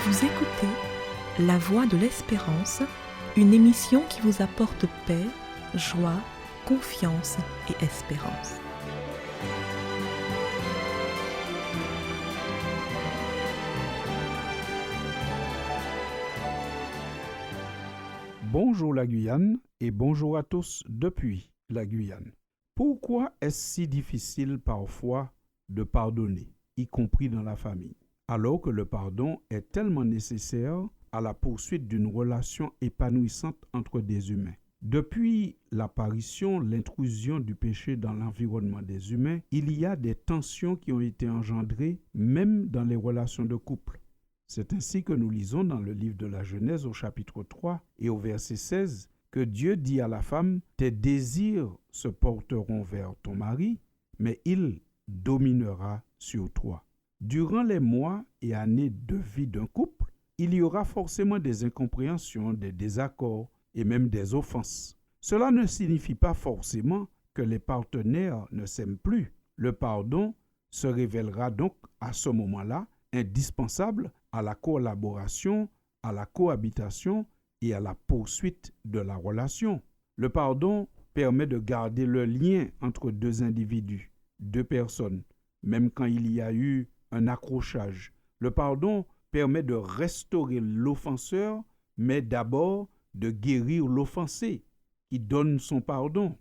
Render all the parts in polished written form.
Vous écoutez La Voix de l'Espérance, une émission qui vous apporte paix, joie, confiance et espérance. Bonjour la Guyane et bonjour à tous depuis la Guyane. Pourquoi est-ce si difficile parfois de pardonner, y compris dans la famille, alors que le pardon est tellement nécessaire à la poursuite d'une relation épanouissante entre des humains? Depuis l'apparition, l'intrusion du péché dans l'environnement des humains, il y a des tensions qui ont été engendrées même dans les relations de couple. C'est ainsi que nous lisons dans le livre de la Genèse au chapitre 3 et au verset 16 que Dieu dit à la femme « Tes désirs se porteront vers ton mari, mais il dominera sur toi. » Durant les mois et années de vie d'un couple, il y aura forcément des incompréhensions, des désaccords et même des offenses. Cela ne signifie pas forcément que les partenaires ne s'aiment plus. Le pardon se révélera donc à ce moment-là indispensable à la collaboration, à la cohabitation et à la poursuite de la relation. Le pardon permet de garder le lien entre deux individus, deux personnes, même quand il y a eu un accrochage. Le pardon permet de restaurer l'offenseur, mais d'abord de guérir l'offensé qui donne son pardon.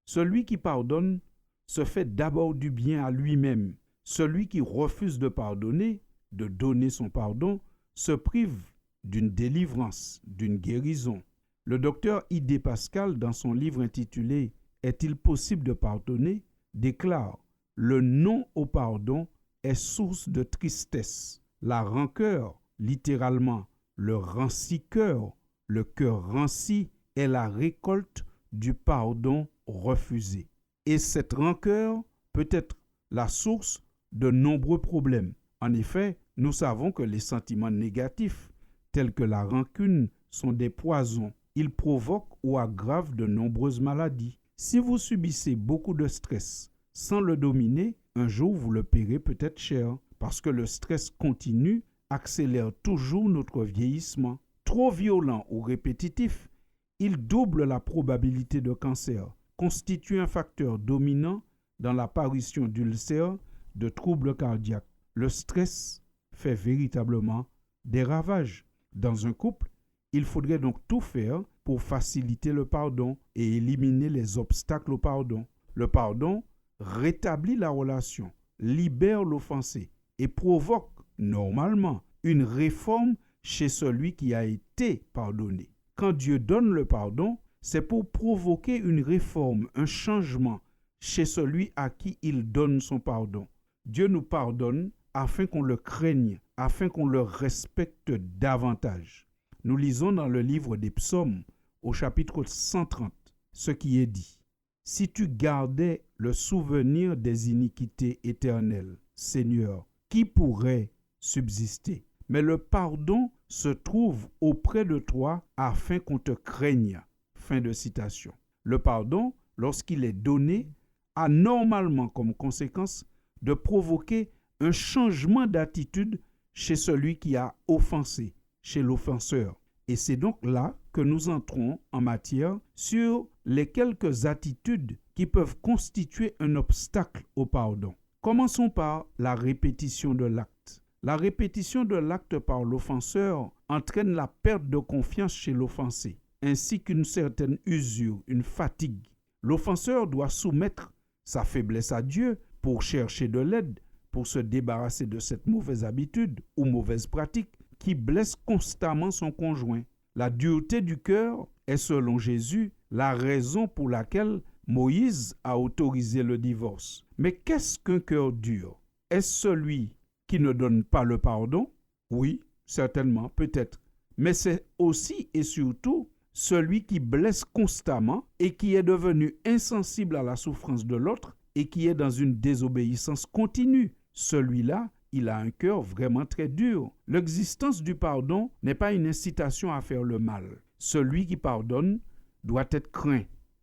Celui qui pardonne se fait d'abord du bien à lui-même. Celui qui refuse de pardonner, de donner son pardon, se prive d'une délivrance, d'une guérison. Le docteur I.D. Pascal, dans son livre intitulé « Est-il possible de pardonner ?», déclare « Le non au pardon est source de tristesse. La rancœur, littéralement le ranci cœur, le cœur ranci, est la récolte du pardon refusé. Et cette rancœur peut être la source de nombreux problèmes. En effet, nous savons que les sentiments négatifs, tels que la rancune, sont des poisons. Ils provoquent ou aggravent de nombreuses maladies. Si vous subissez beaucoup de stress sans le dominer, un jour vous le paierez peut-être cher, parce que le stress continu accélère toujours notre vieillissement. Trop violent ou répétitif, il double la probabilité de cancer, constitue un facteur dominant dans l'apparition d'ulcères, de troubles cardiaques. Le stress fait véritablement des ravages. Dans un couple, il faudrait donc tout faire pour faciliter le pardon et éliminer les obstacles au pardon. Le pardon rétablit la relation, libère l'offensé et provoque normalement une réforme chez celui qui a été pardonné. Quand Dieu donne le pardon, c'est pour provoquer une réforme, un changement chez celui à qui il donne son pardon. Dieu nous pardonne afin qu'on le craigne, afin qu'on le respecte davantage. Nous lisons dans le livre des Psaumes, au chapitre 130, ce qui est dit. « Si tu gardais le souvenir des iniquités éternelles, Seigneur, qui pourrait subsister? Mais le pardon se trouve auprès de toi afin qu'on te craigne. » Fin de citation. Le pardon, lorsqu'il est donné, a normalement comme conséquence de provoquer un changement d'attitude chez celui qui a offensé, chez l'offenseur. Et c'est donc là que nous entrons en matière sur les quelques attitudes qui peuvent constituer un obstacle au pardon. Commençons par la répétition de l'acte. La répétition de l'acte par l'offenseur entraîne la perte de confiance chez l'offensé, ainsi qu'une certaine usure, une fatigue. L'offenseur doit soumettre sa faiblesse à Dieu pour chercher de l'aide, pour se débarrasser de cette mauvaise habitude ou mauvaise pratique qui blesse constamment son conjoint. La dureté du cœur est, selon Jésus, la raison pour laquelle Moïse a autorisé le divorce. Mais qu'est-ce qu'un cœur dur? Est-ce celui qui ne donne pas le pardon? Oui, certainement, peut-être. Mais c'est aussi et surtout celui qui blesse constamment et qui est devenu insensible à la souffrance de l'autre et qui est dans une désobéissance continue. Celui-là, il a un cœur vraiment très dur. L'existence du pardon n'est pas une incitation à faire le mal. Celui qui pardonne doit être craint,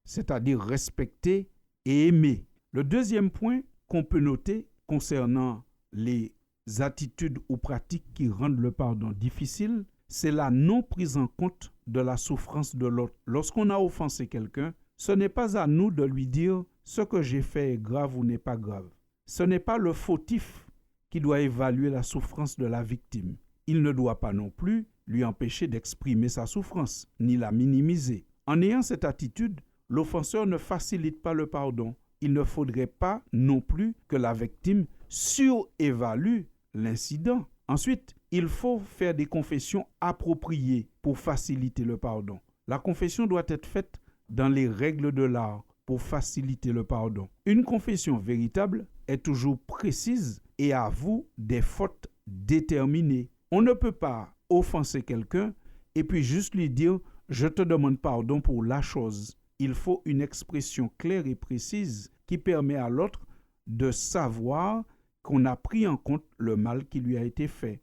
c'est-à-dire respecté et aimé. Le deuxième point qu'on peut noter concernant les attitudes ou pratiques qui rendent le pardon difficile, c'est la non prise en compte de la souffrance de l'autre. Lorsqu'on a offensé quelqu'un, ce n'est pas à nous de lui dire ce que j'ai fait est grave ou n'est pas grave. Ce n'est pas le fautif qui doit évaluer la souffrance de la victime. Il ne doit pas non plus lui empêcher d'exprimer sa souffrance, ni la minimiser. En ayant cette attitude, l'offenseur ne facilite pas le pardon. Il ne faudrait pas non plus que la victime surévalue l'incident. Ensuite, il faut faire des confessions appropriées pour faciliter le pardon. La confession doit être faite dans les règles de l'art pour faciliter le pardon. Une confession véritable est toujours précise et avoue des fautes déterminées. On ne peut pas offenser quelqu'un et puis juste lui dire « je te demande pardon pour la chose ». Il faut une expression claire et précise qui permet à l'autre de savoir qu'on a pris en compte le mal qui lui a été fait.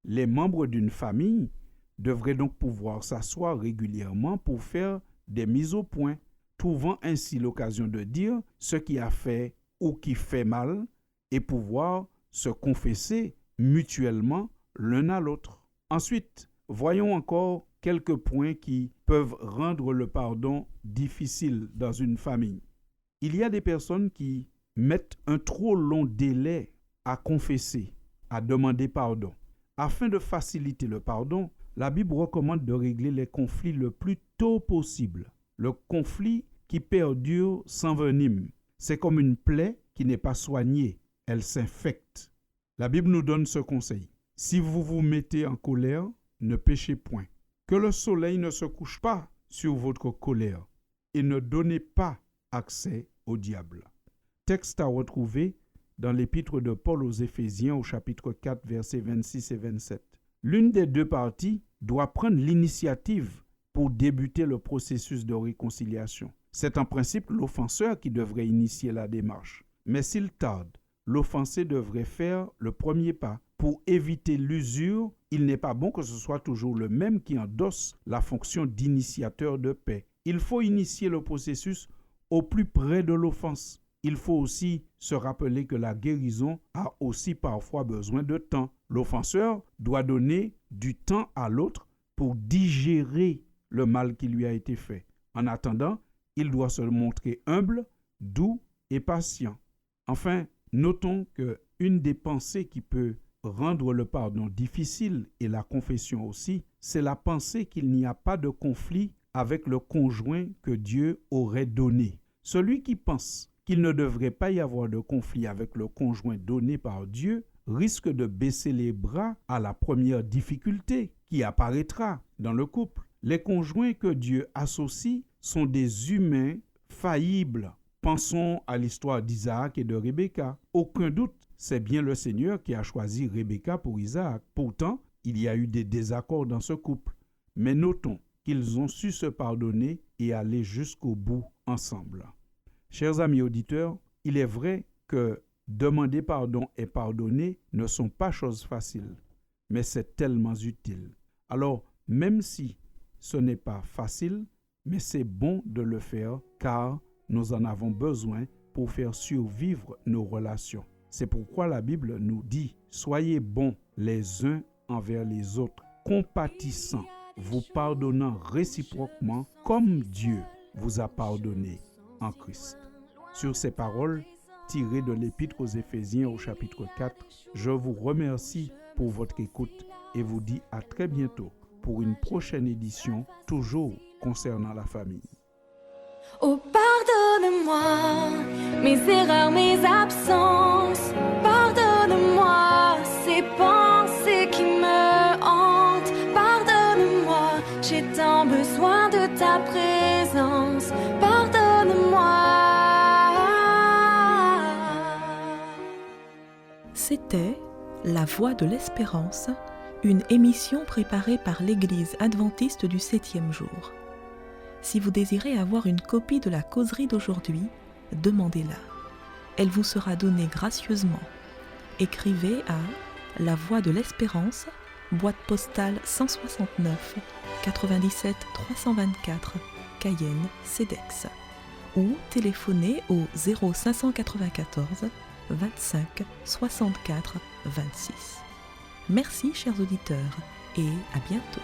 Les membres d'une famille devraient donc pouvoir s'asseoir régulièrement pour faire des mises au point, trouvant ainsi l'occasion de dire ce qui a fait ou qui fait mal et pouvoir se confesser mutuellement l'un à l'autre. Ensuite, voyons encore quelques points qui peuvent rendre le pardon difficile dans une famille. Il y a des personnes qui mettent un trop long délai à confesser, à demander pardon. Afin de faciliter le pardon, la Bible recommande de régler les conflits le plus tôt possible. Le conflit qui perdure s'envenime. C'est comme une plaie qui n'est pas soignée, elle s'infecte. La Bible nous donne ce conseil. Si vous vous mettez en colère, ne péchez point. Que le soleil ne se couche pas sur votre colère et ne donnez pas accès au diable. Texte à retrouver dans l'épître de Paul aux Éphésiens au chapitre 4, versets 26 et 27. L'une des deux parties doit prendre l'initiative pour débuter le processus de réconciliation. C'est en principe l'offenseur qui devrait initier la démarche. Mais s'il tarde, l'offensé devrait faire le premier pas. Pour éviter l'usure, il n'est pas bon que ce soit toujours le même qui endosse la fonction d'initiateur de paix. Il faut initier le processus au plus près de l'offense. Il faut aussi se rappeler que la guérison a aussi parfois besoin de temps. L'offenseur doit donner du temps à l'autre pour digérer le mal qui lui a été fait. En attendant, il doit se montrer humble, doux et patient. Enfin, notons qu'une des pensées qui peut rendre le pardon difficile, et la confession aussi, c'est la pensée qu'il n'y a pas de conflit avec le conjoint que Dieu aurait donné. Celui qui pense qu'il ne devrait pas y avoir de conflit avec le conjoint donné par Dieu risque de baisser les bras à la première difficulté qui apparaîtra dans le couple. Les conjoints que Dieu associe sont des humains faillibles. Pensons à l'histoire d'Isaac et de Rebecca. Aucun doute, c'est bien le Seigneur qui a choisi Rebecca pour Isaac. Pourtant, il y a eu des désaccords dans ce couple. Mais notons qu'ils ont su se pardonner et aller jusqu'au bout ensemble. Chers amis auditeurs, il est vrai que demander pardon et pardonner ne sont pas choses faciles, mais c'est tellement utile. Alors, même si ce n'est pas facile, mais c'est bon de le faire car nous en avons besoin pour faire survivre nos relations. C'est pourquoi la Bible nous dit « Soyez bons les uns envers les autres, compatissants, vous pardonnant réciproquement comme Dieu vous a pardonné en Christ. » Sur ces paroles tirées de l'Épître aux Éphésiens au chapitre 4, je vous remercie pour votre écoute et vous dis à très bientôt pour une prochaine édition, toujours concernant la famille. Oh, pardonne-moi mes erreurs, mes absences. Pardonne-moi ces pensées qui me hantent. Pardonne-moi, j'ai tant besoin de ta présence. Pardonne-moi. C'était La Voix de l'Espérance, une émission préparée par l'Église adventiste du 7e jour. Si vous désirez avoir une copie de la causerie d'aujourd'hui, demandez-la. Elle vous sera donnée gracieusement. Écrivez à La Voix de l'Espérance, boîte postale 169 97 324, Cayenne, CEDEX, ou téléphonez au 0594 25 64 26. Merci chers auditeurs et à bientôt.